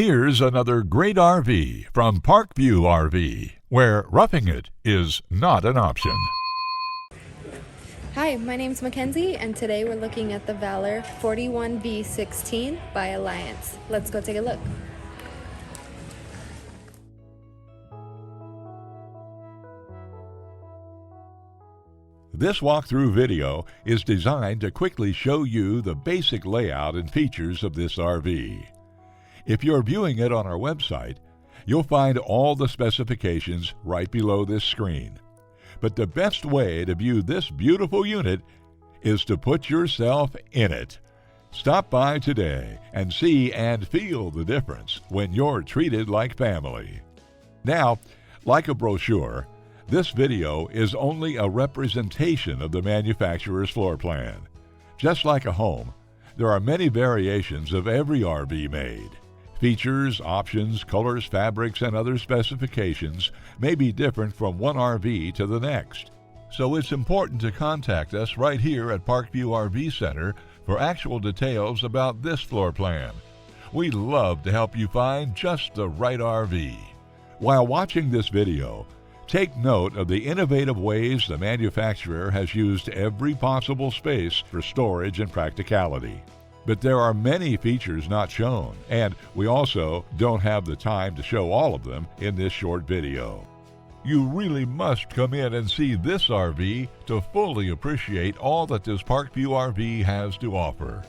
Here's another great RV from Parkview RV, where roughing it is not an option. Hi, my name's Mackenzie, and today we're looking at the Valor-41V16 by Alliance. Let's go take a look. This walkthrough video is designed to quickly show you the basic layout and features of this RV. If you're viewing it on our website, you'll find all the specifications right below this screen. But the best way to view this beautiful unit is to put yourself in it. Stop by today and see and feel the difference when you're treated like family. Now, like a brochure, this video is only a representation of the manufacturer's floor plan. Just like a home, there are many variations of every RV made. Features, options, colors, fabrics, and other specifications may be different from one RV to the next. So it's important to contact us right here at Parkview RV Center for actual details about this floor plan. We'd love to help you find just the right RV. While watching this video, take note of the innovative ways the manufacturer has used every possible space for storage and practicality. But there are many features not shown, and we also don't have the time to show all of them in this short video. You really must come in and see this RV to fully appreciate all that this Parkview RV has to offer.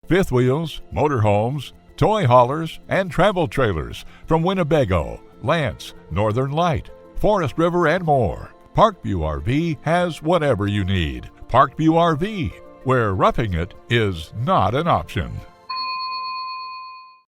Fifth wheels, motorhomes, toy haulers, and travel trailers from Winnebago, Lance, Northern Light, Forest River, and more. Parkview RV has whatever you need. Parkview RV, where roughing it is not an option.